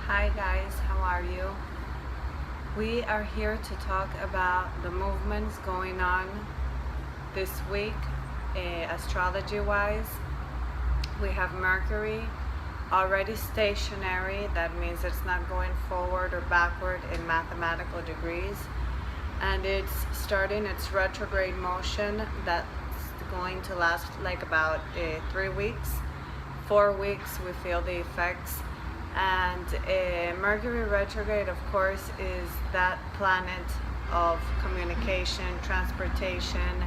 Hi guys, how are you? We are here to talk about the movements going on this week, astrology wise. We have Mercury already stationary, that means it's not going forward or backward in mathematical degrees, and it's starting its retrograde motion that's going to last like about 3 weeks. 4 weeks we feel the effects. And Mercury retrograde, of course, is that planet of communication, transportation,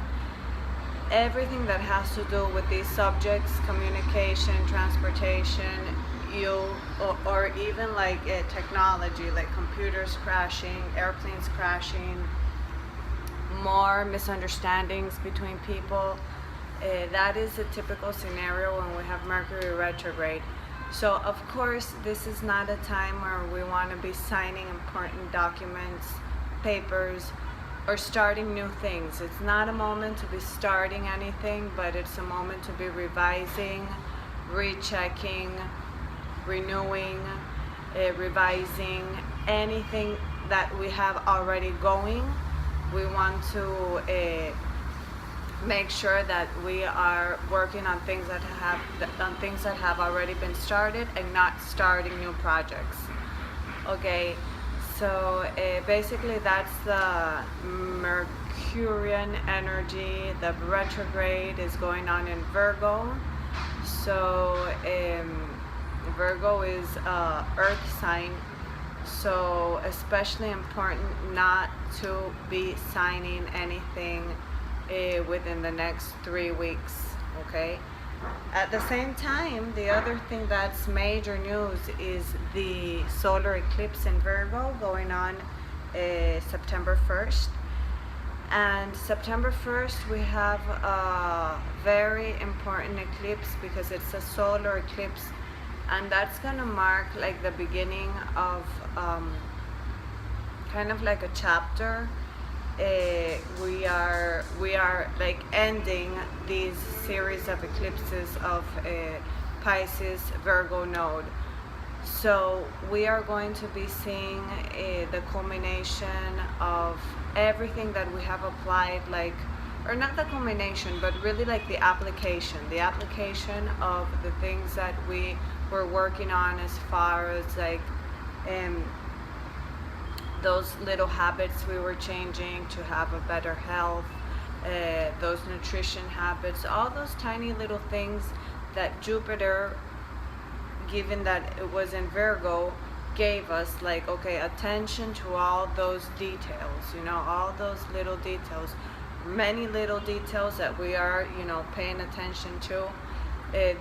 everything that has to do with these subjects: communication, transportation, or even like technology, like computers crashing, airplanes crashing, more misunderstandings between people. That is a typical scenario when we have Mercury retrograde. So of course this is not a time where we want to be signing important documents, papers, or starting new things. It's not a moment to be starting anything, but it's a moment to be revising, rechecking, renewing, revising anything that we have already going. We want to make sure that we are working on things that have already been started and not starting new projects. Okay, so basically that's the Mercurian energy. The retrograde is going on in Virgo. So Virgo is earth sign, so especially important not to be signing anything within the next 3 weeks. Okay, at the same time, the other thing that's major news is the solar eclipse in Virgo going on September 1st. And September 1st we have a very important eclipse because it's a solar eclipse, and that's gonna mark like the beginning of kind of like a chapter. We are like ending these series of eclipses of Pisces Virgo node. So we are going to be seeing the culmination of everything that we have applied, like, or not the culmination, but really like the application of the things that we were working on, as far as like those little habits we were changing to have a better health, those nutrition habits, all those tiny little things that Jupiter, given that it was in Virgo, gave us, like, okay, attention to all those details, all those little details, many little details that we are, paying attention to.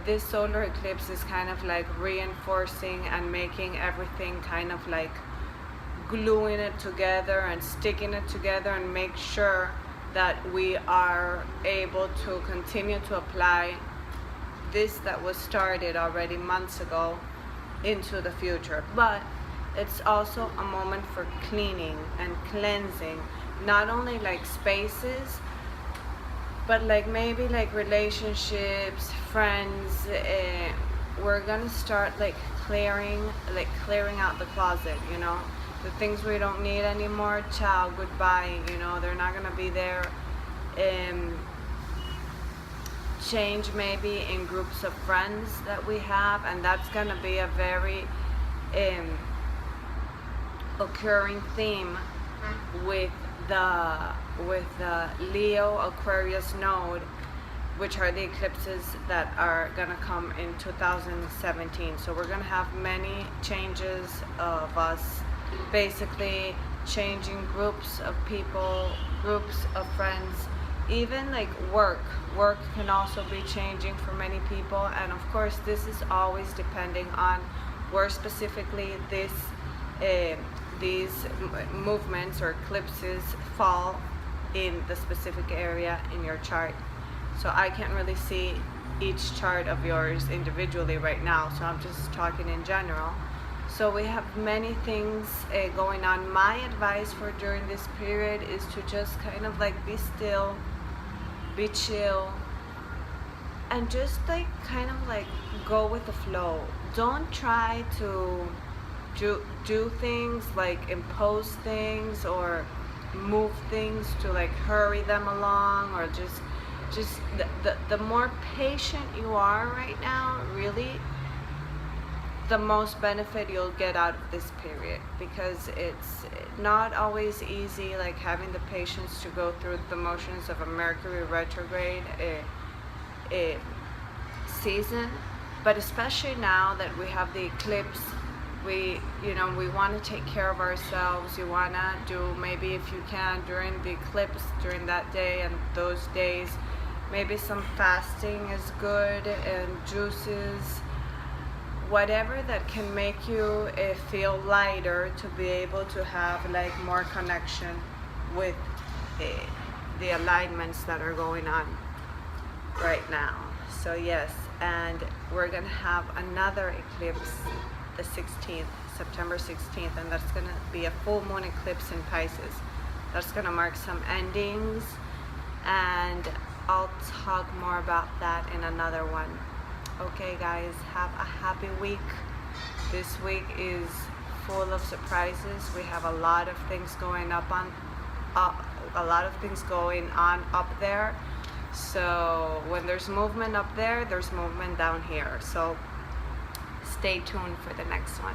This solar eclipse is kind of like reinforcing and making everything kind of like gluing it together and sticking it together, and make sure that we are able to continue to apply this that was started already months ago into the future. But it's also a moment for cleaning and cleansing, not only like spaces, but like maybe like relationships, friends. We're gonna start like clearing out the closet, the things we don't need anymore. Ciao, goodbye, they're not gonna be there. Change maybe in groups of friends that we have, and that's gonna be a very occurring theme with the Leo Aquarius node, which are the eclipses that are gonna come in 2017. So we're gonna have many changes of us, basically changing groups of people, groups of friends, even like work can also be changing for many people. And of course this is always depending on where specifically these movements or eclipses fall in the specific area in your chart. So I can't really see each chart of yours individually right now, so I'm just talking in general. So we have many things going on. My advice for during this period is to just kind of like be still, be chill, and just like kind of like go with the flow. Don't try to do things, like impose things or move things to like hurry them along, or just the more patient you are right now, really, the most benefit you'll get out of this period, because it's not always easy, like having the patience to go through the motions of a Mercury retrograde season. But especially now that we have the eclipse, we want to take care of ourselves. You want to do, maybe if you can, during the eclipse, during that day and those days, maybe some fasting is good, and juices, whatever that can make you feel lighter, to be able to have like more connection with the alignments that are going on right now. So yes, and we're gonna have another eclipse the 16th, September 16th, and that's gonna be a full moon eclipse in Pisces. That's gonna mark some endings, and I'll talk more about that in another one. Okay guys, have a happy week. This week is full of surprises. We have a lot of things going up there. So when there's movement up there, there's movement down here. So stay tuned for the next one.